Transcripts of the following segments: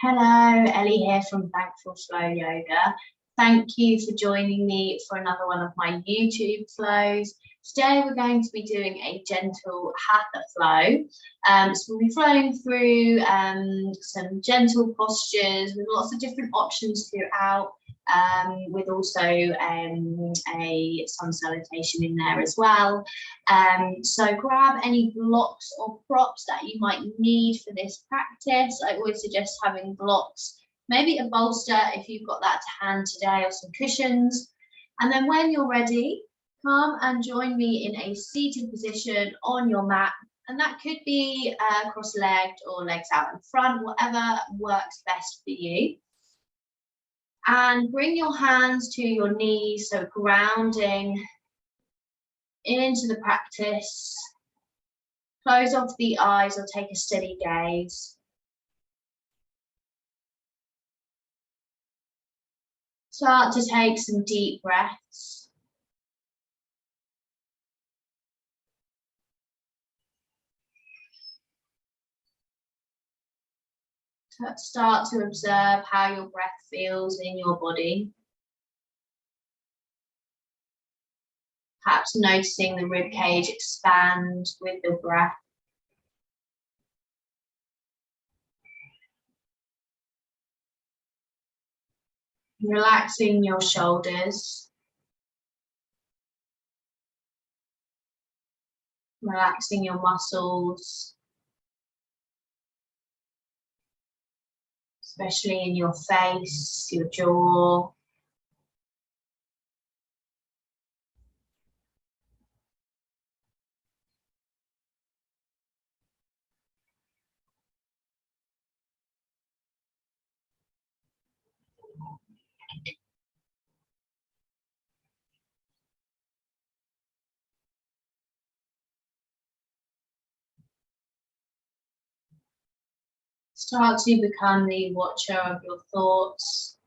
Hello, Elly here from Thankful Flow Yoga. Thank you for joining me for another one of my YouTube flows. Today we're going to be doing a gentle hatha flow. So we'll be flowing through some gentle postures with lots of different options throughout, with also a sun salutation in there as well. So grab any blocks or props that you might need for this practice. I always suggest having blocks, maybe a bolster if you've got that to hand today, or some cushions. And then when you're ready, come and join me in a seated position on your mat. And that could be cross-legged or legs out in front, whatever works best for you. And bring your hands to your knees, so grounding into the practice. Close off the eyes or take a steady gaze. Start to take some deep breaths. Start to observe how your breath feels in your body. Perhaps noticing the rib cage expand with the breath. Relaxing your shoulders. Relaxing your muscles. Especially in your face, your jaw. Start to become the watcher of your thoughts.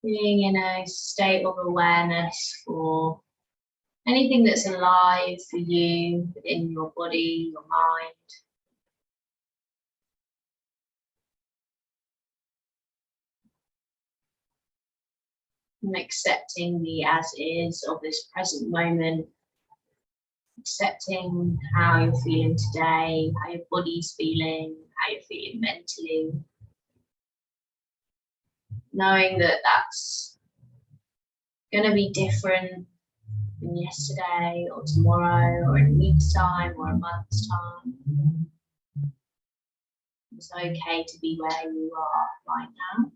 Being in a state of awareness for anything that's alive for you within your body, your mind. And accepting the as is of this present moment. Accepting how you're feeling today, how your body's feeling, how you're feeling mentally. Knowing that that's going to be different than yesterday or tomorrow or in a week's time or a month's time. It's okay to be where you are right now.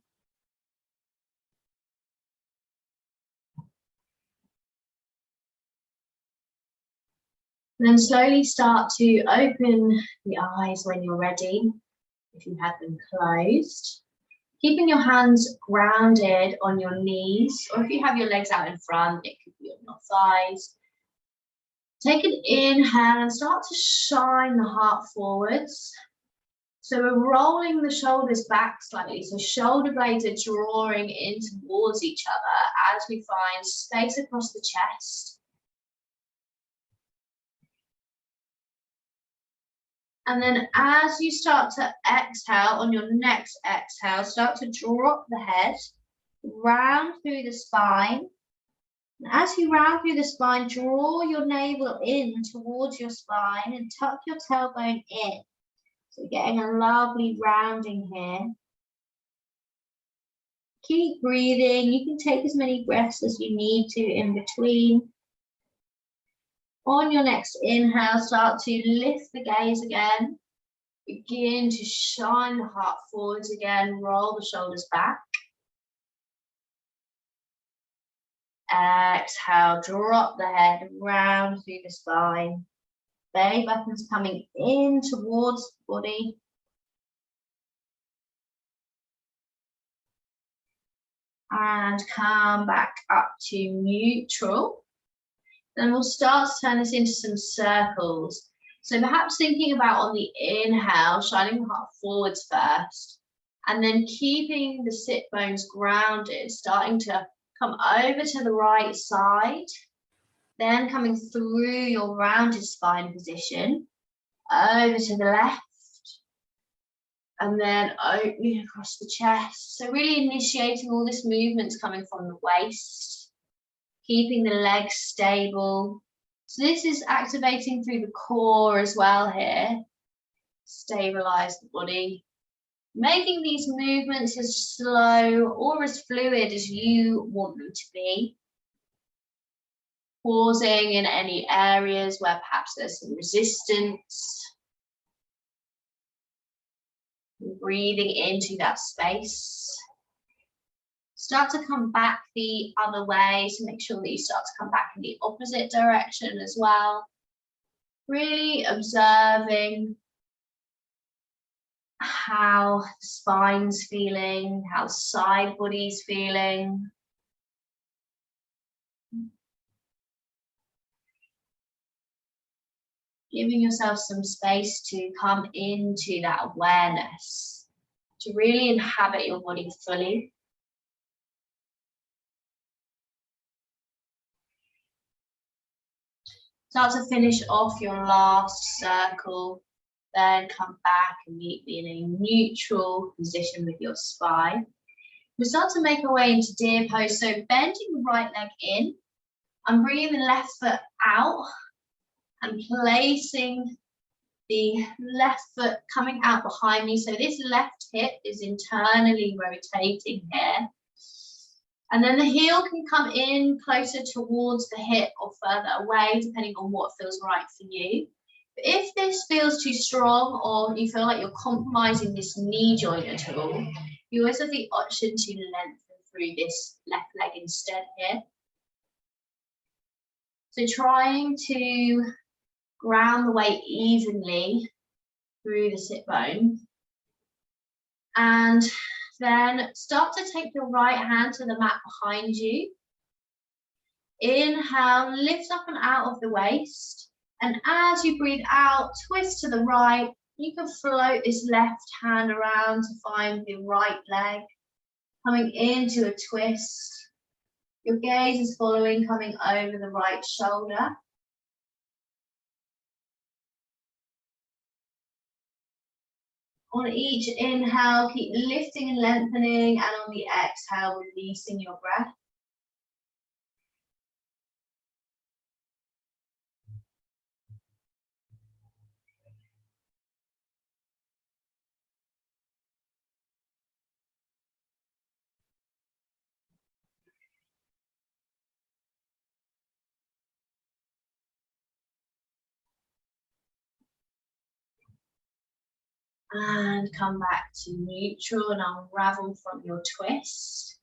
Then slowly start to open the eyes when you're ready, if you had them closed. Keeping your hands grounded on your knees, or if you have your legs out in front, it could be on your thighs. Take an inhale and start to shine the heart forwards. So we're rolling the shoulders back slightly, so shoulder blades are drawing in towards each other as we find space across the chest. And then as you start to exhale, on your next exhale, start to drop the head, round through the spine. And as you round through the spine, draw your navel in towards your spine and tuck your tailbone in. So getting a lovely rounding here. Keep breathing. You can take as many breaths as you need to in between. On your next inhale, start to lift the gaze again. Begin to shine the heart forwards again. Roll the shoulders back. Exhale, drop the head round through the spine. Belly button's coming in towards the body. And come back up to neutral. Then we'll start to turn this into some circles. So perhaps thinking about on the inhale, shining the heart forwards first, and then keeping the sit bones grounded, starting to Come over to the right side, then coming through your rounded spine position, over to the left, and then opening across the chest. So really initiating all this movement's coming from the waist, keeping the legs stable. So this is activating through the core as well here. Stabilize the body. Making these movements as slow or as fluid as you want them to be. Pausing in any areas where perhaps there's some resistance. Breathing into that space. Start to come back the other way, so make sure that you start to come back in the opposite direction as well. Really observing how the spine's feeling, how the side body's feeling. Giving yourself some space to come into that awareness, to really inhabit your body fully. Start to finish off your last circle, then come back and meet me in a neutral position with your spine. We start to make our way into deer pose, so bending the right leg in, I'm bringing the left foot out and placing the left foot coming out behind me. So this left hip is internally rotating here. And then the heel can come in closer towards the hip or further away, depending on what feels right for you. But if this feels too strong or you feel like you're compromising this knee joint at all, you always have the option to lengthen through this left leg instead here. So trying to ground the weight evenly through the sit bone. And then start to take your right hand to the mat behind you. Inhale, lift up and out of the waist. And as you breathe out, twist to the right. You can float this left hand around to find the right leg. Coming into a twist. Your gaze is following, coming over the right shoulder. On each inhale, keep lifting and lengthening, and on the exhale, releasing your breath. And come back to neutral and unravel from your twist.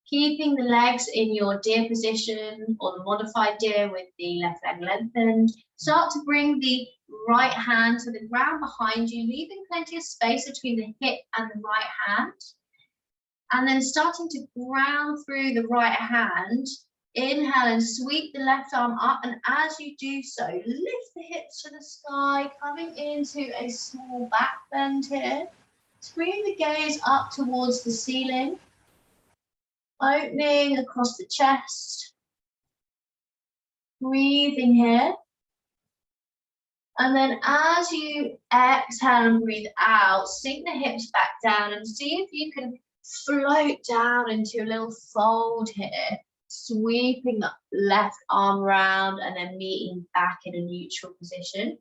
Keeping the legs in your deer position or the modified deer with the left leg lengthened. Start to bring the right hand to the ground behind you, leaving plenty of space between the hip and the right hand. And then starting to ground through the right hand. Inhale and sweep the left arm up, and as you do so, lift the hips to the sky, coming into a small back bend here. Bring the gaze up towards the ceiling, opening across the chest, breathing here. And then as you exhale and breathe out, sink the hips back down and see if you can float down into a little fold here. Sweeping the left arm round and then meeting back in a neutral position. And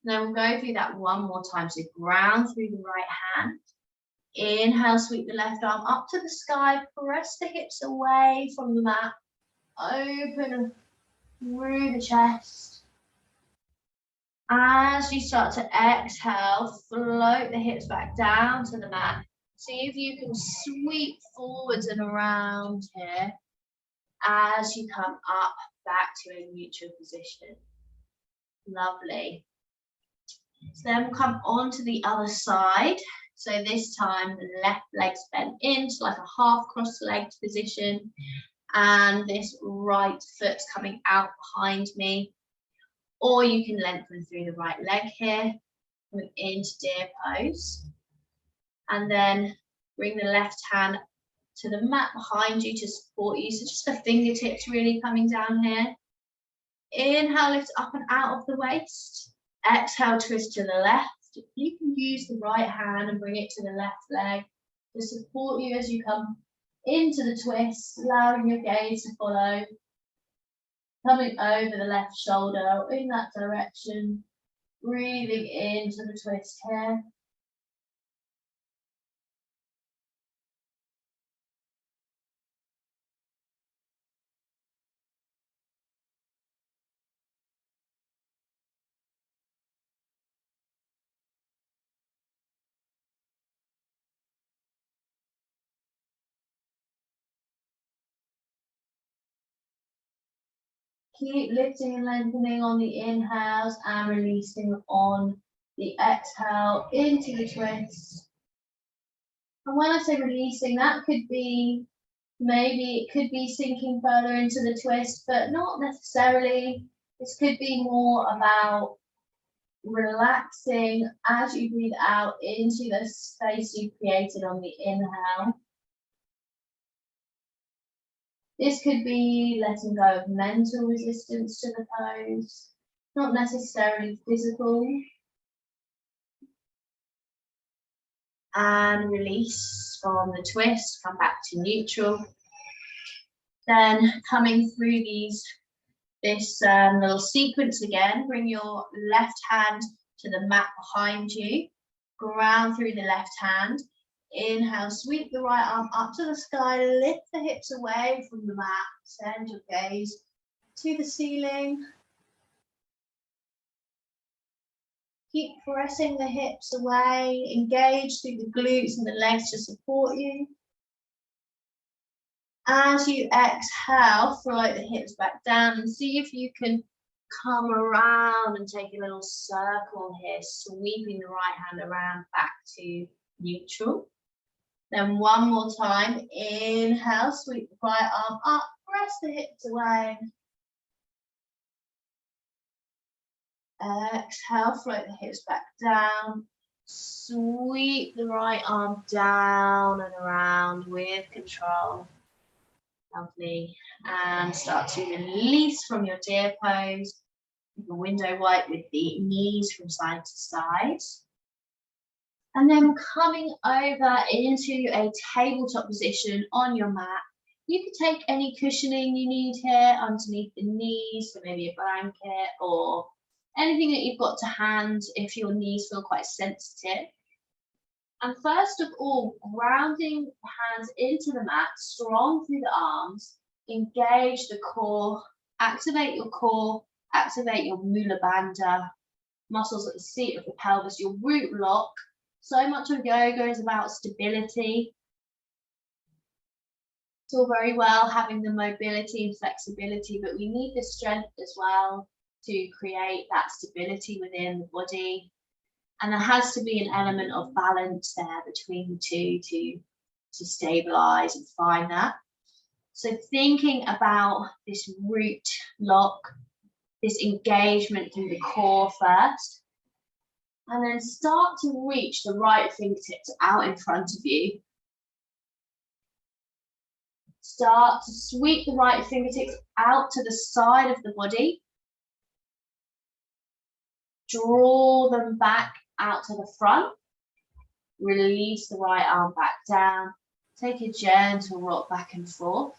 then we'll go through that one more time. So ground through the right hand. Inhale, sweep the left arm up to the sky. Press the hips away from the mat. Open through the chest. As you start to exhale, float the hips back down to the mat. See if you can sweep forwards and around here. As you come up back to a neutral position. Lovely. So then we'll come on to the other side. So this time the left leg's bent into like a half cross-legged position. And this right foot's coming out behind me. Or you can lengthen through the right leg here. Move into deer pose. And then bring the left hand to the mat behind you to support you. So just the fingertips really coming down here. Inhale, lift up and out of the waist. Exhale, twist to the left. You can use the right hand and bring it to the left leg to support you as you come into the twist, allowing your gaze to follow. Coming over the left shoulder in that direction. Breathing into the twist here. Keep lifting and lengthening on the inhales and releasing on the exhale into the twist. And when I say releasing, that could be, maybe it could be sinking further into the twist, but not necessarily. This could be more about relaxing as you breathe out into the space you've created on the inhale. This could be letting go of mental resistance to the pose, not necessarily physical. And release from the twist, come back to neutral. Then coming through this little sequence again, bring your left hand to the mat behind you, ground through the left hand. Inhale, sweep the right arm up to the sky, lift the hips away from the mat, send your gaze to the ceiling. Keep pressing the hips away, engage through the glutes and the legs to support you. As you exhale, float the hips back down and see if you can come around and take a little circle here, sweeping the right hand around back to neutral. Then one more time, inhale, sweep the right arm up, press the hips away. Exhale, float the hips back down. Sweep the right arm down and around with control. Lovely. And start to release from your deer pose. The window wipe with the knees from side to side. And then coming over into a tabletop position on your mat. You can take any cushioning you need here underneath the knees, so maybe a blanket or anything that you've got to hand if your knees feel quite sensitive. And first of all, grounding the hands into the mat, strong through the arms, engage the core, activate your Mula Bandha, muscles at the seat of the pelvis, your root lock. So much of yoga is about stability. It's all very well having the mobility and flexibility, but we need the strength as well to create that stability within the body. And there has to be an element of balance there between the two to stabilize and find that. So thinking about this root lock, this engagement through the core first, and then start to reach the right fingertips out in front of you. Start to sweep the right fingertips out to the side of the body. Draw them back out to the front. Release the right arm back down. Take a gentle rock back and forth.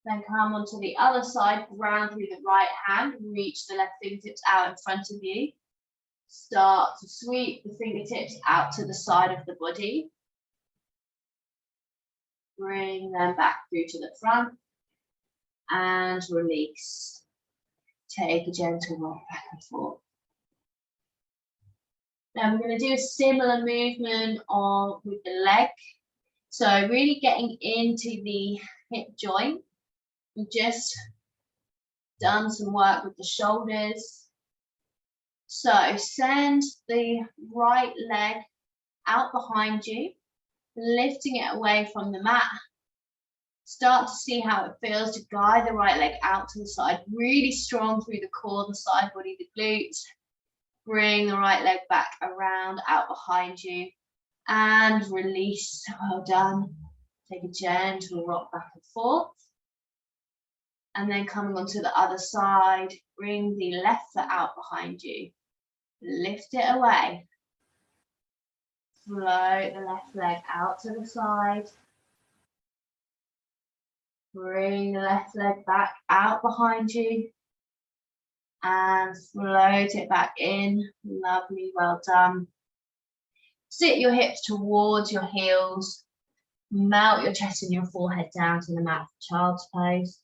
Then come onto the other side, ground through the right hand, reach the left fingertips out in front of you. Start to sweep the fingertips out to the side of the body. Bring them back through to the front and release. Take a gentle rock back and forth. Now we're going to do a similar movement with the leg. So really getting into the hip joint. We've just done some work with the shoulders. So send the right leg out behind you, lifting it away from the mat. Start to see how it feels to guide the right leg out to the side, really strong through the core, the side body, the glutes. Bring the right leg back around, out behind you, And release. Well done. Take a gentle rock back and forth. And then coming onto the other side, bring the left foot out behind you. Lift it away. Float the left leg out to the side. Bring the left leg back out behind you. And float it back in. Lovely, well done. Sit your hips towards your heels. Melt your chest and your forehead down to the mat for child's pose.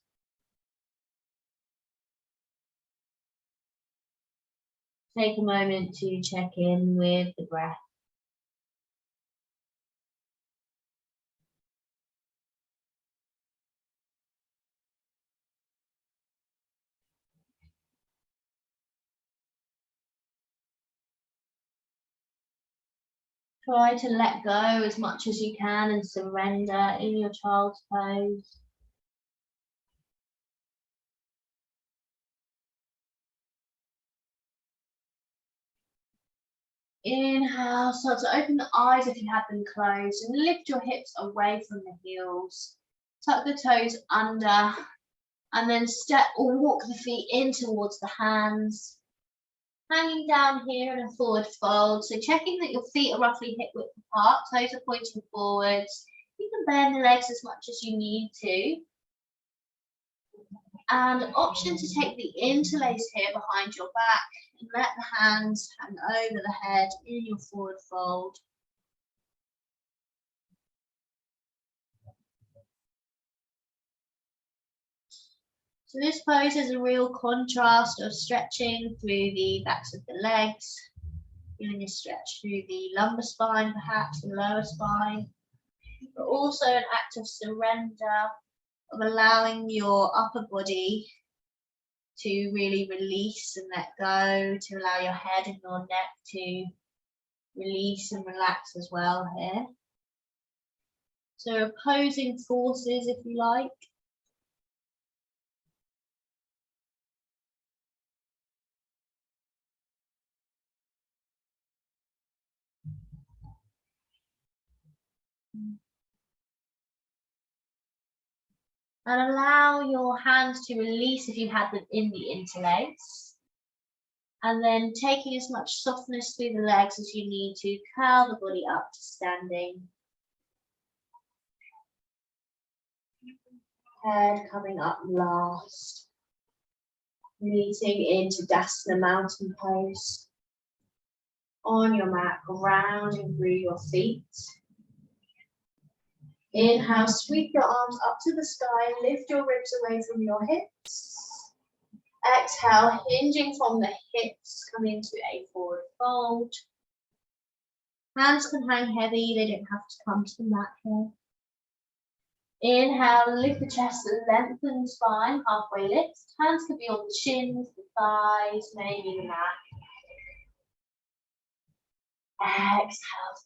Take a moment to check in with the breath. Try to let go as much as you can and surrender in your child's pose. Inhale, start to open the eyes if you have them closed and lift your hips away from the heels. Tuck the toes under and then step or walk the feet in towards the hands. Hanging down here in a forward fold. So checking that your feet are roughly hip width apart, toes are pointing forwards. You can bend the legs as much as you need to. And option to take the interlace here behind your back and let the hands hang over the head in your forward fold. So this pose has a real contrast of stretching through the backs of the legs, feeling a stretch through the lumbar spine, perhaps the lower spine, but also an act of surrender, of allowing your upper body to really release and let go, to allow your head and your neck to release and relax as well here. So opposing forces, if you like. And allow your hands to release if you had them in the interlace. And then taking as much softness through the legs as you need to, curl the body up to standing. Head coming up last. Meeting into Dasana mountain pose. On your mat, grounding through your feet. Inhale, sweep your arms up to the sky, lift your ribs away from your hips. Exhale, hinging from the hips, come into a forward fold. Hands can hang heavy, they don't have to come to the mat here. Inhale, lift the chest, lengthen the spine, halfway lift. Hands could be on the shins, the thighs, maybe the mat. Exhale,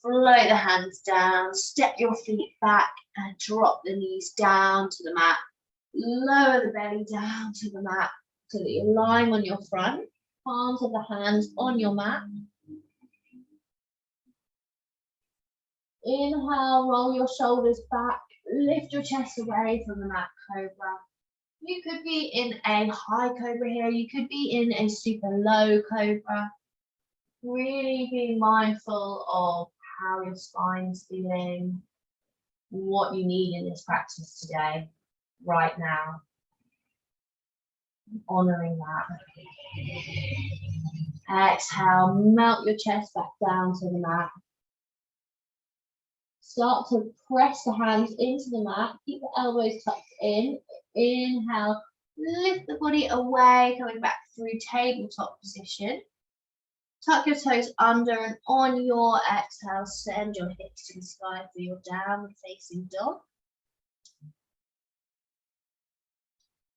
float the hands down, step your feet back and drop the knees down to the mat. Lower the belly down to the mat so that you're lying on your front, palms of the hands on your mat. Inhale, roll your shoulders back, lift your chest away from the mat cobra. You could be in a high cobra here, you could be in a super low cobra. Really being mindful of how your spine's feeling, what you need in this practice today, right now. Honoring that. Exhale, melt your chest back down to the mat. Start to press the hands into the mat, keep the elbows tucked in. Inhale, lift the body away, coming back through tabletop position. Tuck your toes under and on your exhale, send your hips to the sky for your downward facing dog.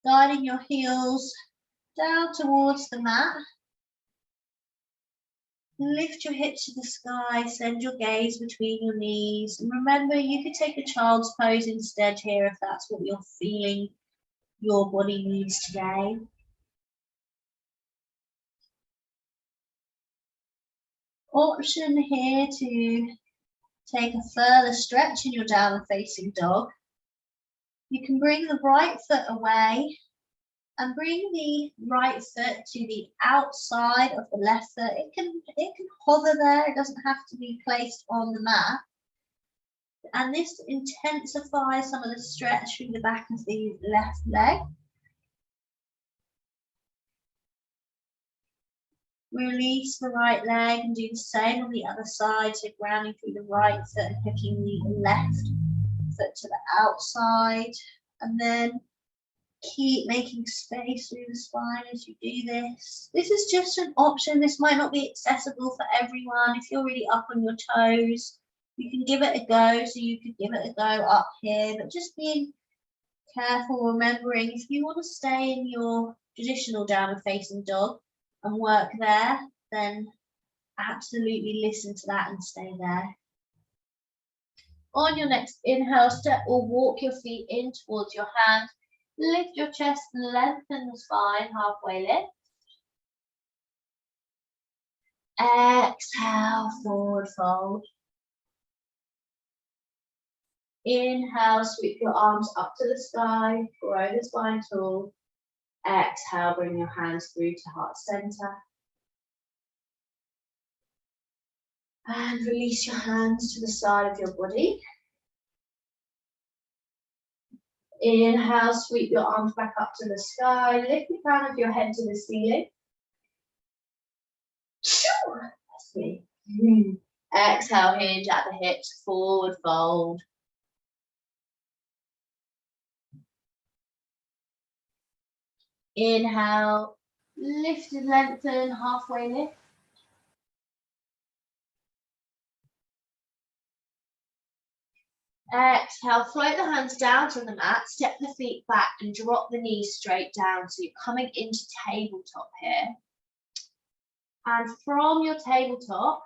Guiding your heels down towards the mat. Lift your hips to the sky, send your gaze between your knees. And remember, you could take a child's pose instead here if that's what you're feeling your body needs today. Option here to take a further stretch in your downward facing dog. You can bring the right foot away and bring the right foot to the outside of the left foot. It can hover there, it doesn't have to be placed on the mat. And this intensifies some of the stretch through the back of the left leg. Release the right leg and do the same on the other side, so grounding through the right foot and hooking the left foot to the outside. And then keep making space through the spine as you do this. This is just an option. This might not be accessible for everyone. If you're really up on your toes, you can give it a go. So you could give it a go up here, but just being careful, remembering if you want to stay in your traditional downward facing dog and work there, then absolutely listen to that and stay there. On your next inhale, step or walk your feet in towards your hand. Lift your chest, lengthen the spine, halfway lift. Exhale, forward fold. Inhale, sweep your arms up to the sky, grow the spine tall. Exhale, bring your hands through to heart center. And release your hands to the side of your body. Inhale, sweep your arms back up to the sky. Lift the crown of your head to the ceiling. That's me. Exhale, hinge at the hips, forward fold. Inhale, lift and lengthen, halfway lift. Exhale, float the hands down to the mat, step the feet back and drop the knees straight down. So you're coming into tabletop here. And from your tabletop,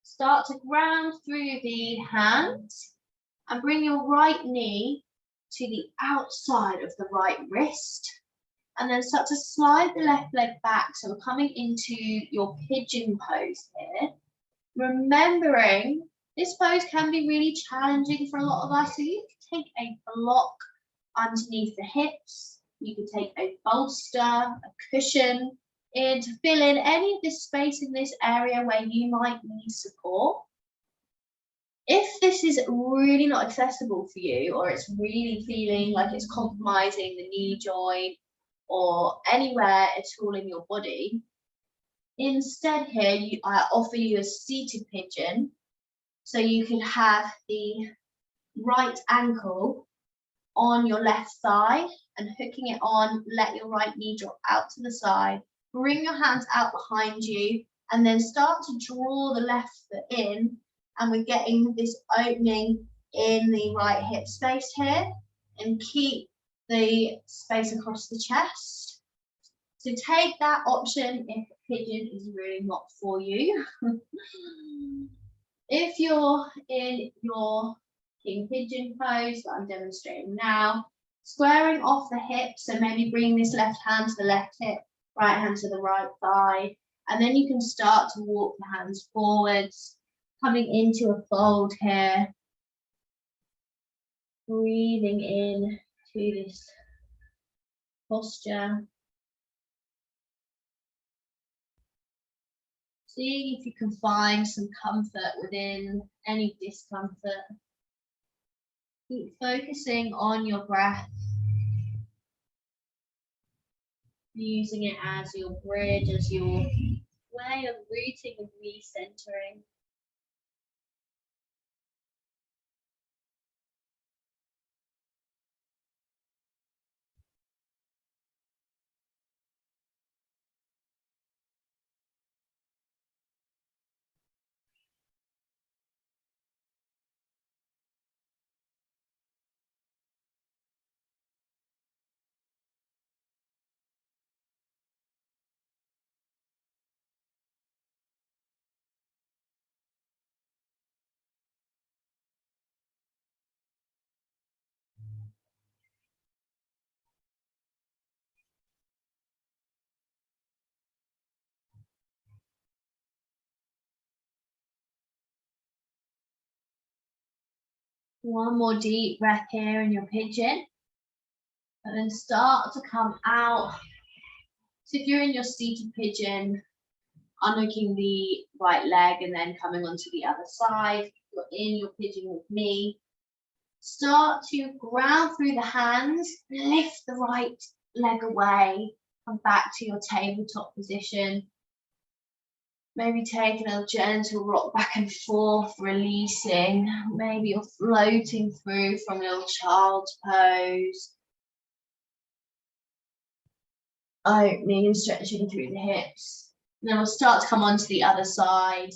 start to ground through the hands and bring your right knee to the outside of the right wrist. And then start to slide the left leg back. So we're coming into your pigeon pose here. Remembering this pose can be really challenging for a lot of us. So you can take a block underneath the hips. You can take a bolster, a cushion in to fill in any of this space in this area where you might need support. If this is really not accessible for you, or it's really feeling like it's compromising the knee joint or anywhere at all in your body, instead here I offer you a seated pigeon. So you can have the right ankle on your left thigh and hooking it on, let your right knee drop out to the side, bring your hands out behind you and then start to draw the left foot in, and we're getting this opening in the right hip space here, and keep the space across the chest. So take that option if pigeon is really not for you. If you're in your king pigeon pose that I'm demonstrating now, squaring off the hips, so maybe bring this left hand to the left hip, right hand to the right thigh, and then you can start to walk the hands forwards, coming into a fold here, breathing in to this posture. Seeing if you can find some comfort within any discomfort. Keep focusing on your breath, using it as your bridge, as your way of rooting and recentering. One more deep breath here in your pigeon. And then start to come out. So if you're in your seated pigeon, unhooking the right leg and then coming onto the other side. You're in your pigeon with me. Start to ground through the hands, lift the right leg away, come back to your tabletop position. Maybe take a little gentle rock back and forth, releasing. Maybe you're floating through from a little child's pose. Opening and stretching through the hips. And then we'll start to come onto the other side.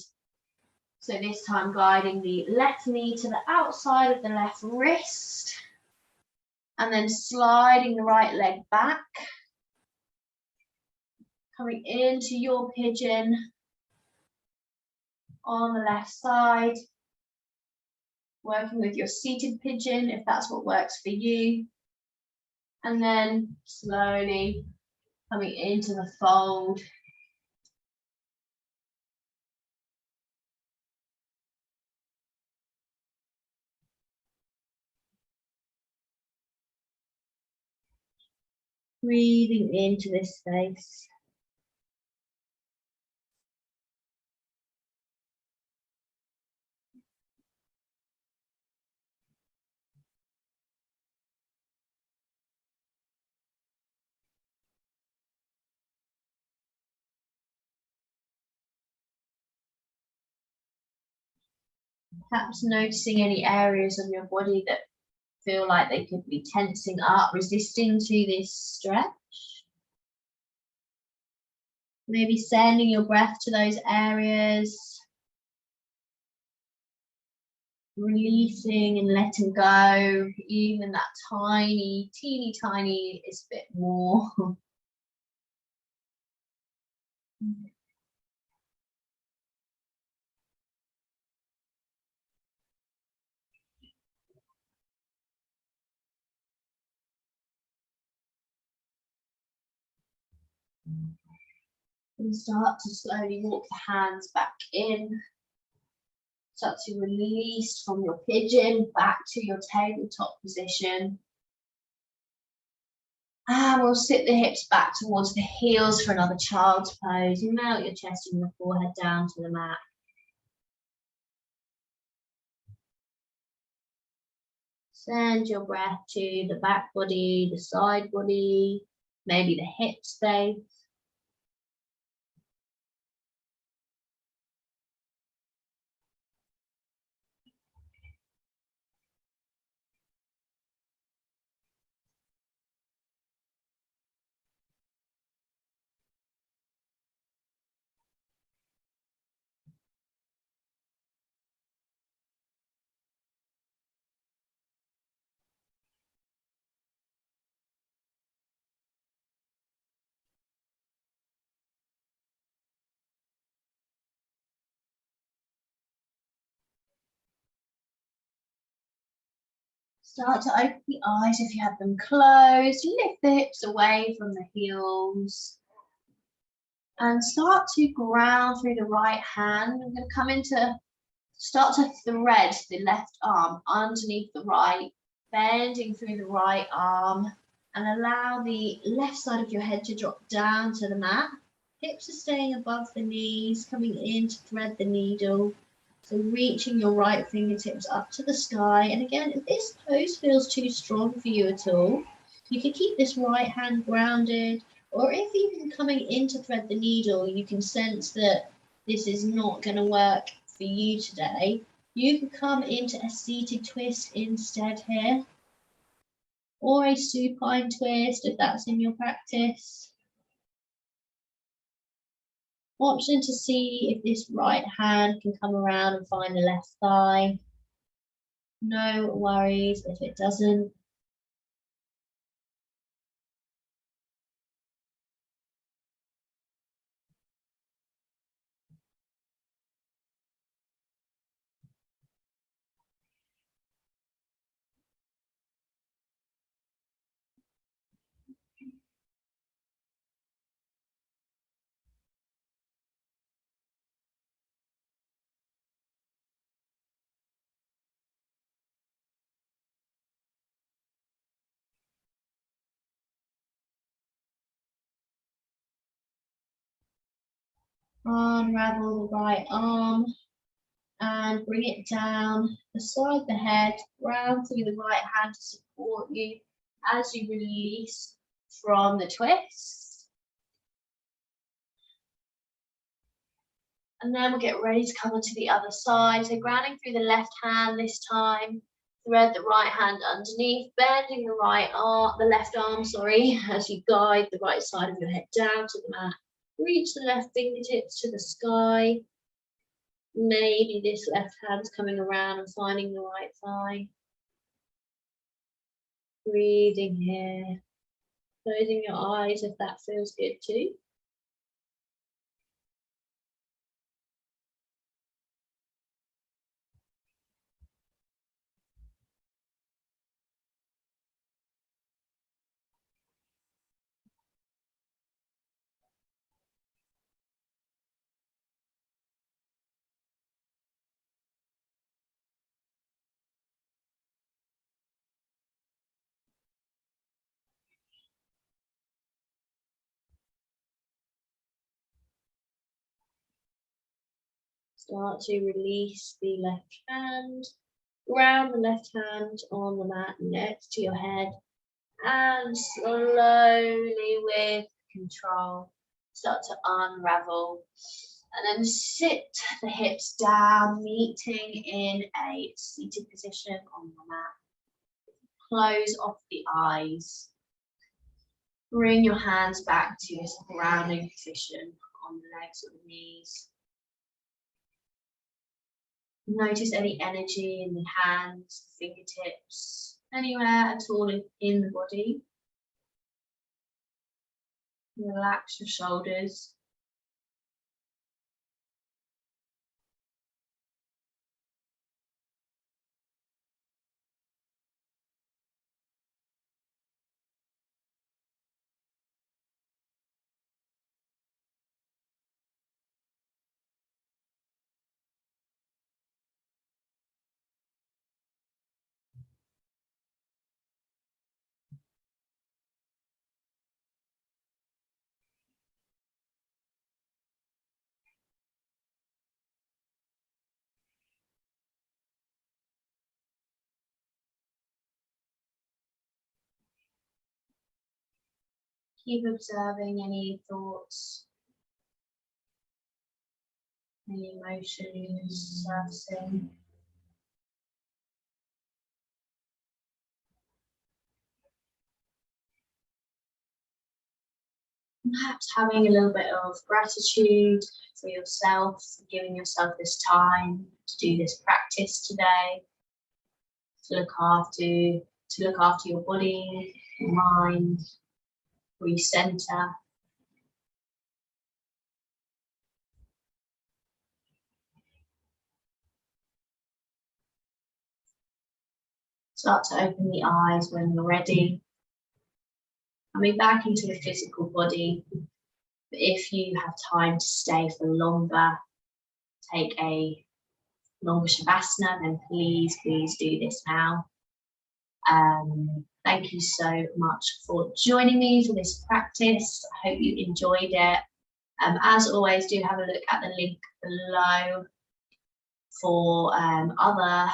So this time guiding the left knee to the outside of the left wrist. And then sliding the right leg back. Coming into your pigeon on the left side. Working with your seated pigeon if that's what works for you. And then slowly coming into the fold. Breathing into this space. Perhaps noticing any areas of your body that feel like they could be tensing up, resisting to this stretch. Maybe sending your breath to those areas. Releasing and letting go, even that tiny, teeny tiny is a bit more. And start to slowly walk the hands back in. Start to release from your pigeon back to your tabletop position. And we'll sit the hips back towards the heels for another child's pose. Melt your chest and your forehead down to the mat. Send your breath to the back body, the side body, maybe the hip space. Start to open the eyes if you have them closed. Lift the hips away from the heels. And start to ground through the right hand. I'm going to come into, start to thread the left arm underneath the right, bending through the right arm, and allow the left side of your head to drop down to the mat. Hips are staying above the knees, coming in to thread the needle. So reaching your right fingertips up to the sky. And again, if this pose feels too strong for you at all, you can keep this right hand grounded, or if even coming in to thread the needle, you can sense that this is not going to work for you today, you can come into a seated twist instead here, or a supine twist if that's in your practice. Option to see if this right hand can come around and find the left thigh. No worries if it doesn't. Unravel the right arm and bring it down beside the head, round through the right hand to support you as you release from the twist. And then we'll get ready to come onto the other side. So grounding through the left hand this time. Thread the right hand underneath, bending the left arm, as you guide the right side of your head down to the mat. Reach the left fingertips to the sky. Maybe this left hand's coming around and finding the right thigh. Breathing here. Closing your eyes if that feels good too. Start to release the left hand. Ground the left hand on the mat next to your head. And slowly, with control, start to unravel. And then sit the hips down, meeting in a seated position on the mat. Close off the eyes. Bring your hands back to a grounding position on the legs or the knees. Notice any energy in the hands, fingertips, anywhere at all in the body. Relax your shoulders. Keep observing any thoughts, any emotions surfacing. Perhaps having a little bit of gratitude for yourself, for giving yourself this time to do this practice today, to look after your body, your mind, recenter. Start to open the eyes when you're ready. Coming back into the physical body. But if you have time to stay for longer, take a longer Shavasana, then please do this now. Thank you so much for joining me for this practice. I hope you enjoyed it. As always, do have a look at the link below for other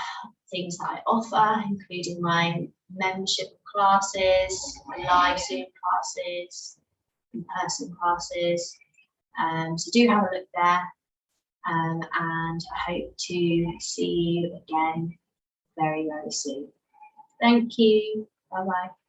things that I offer, including my membership classes, my live Zoom classes, in-person classes. So do have a look there. And I hope to see you again very, very soon. Thank you. Bye-bye.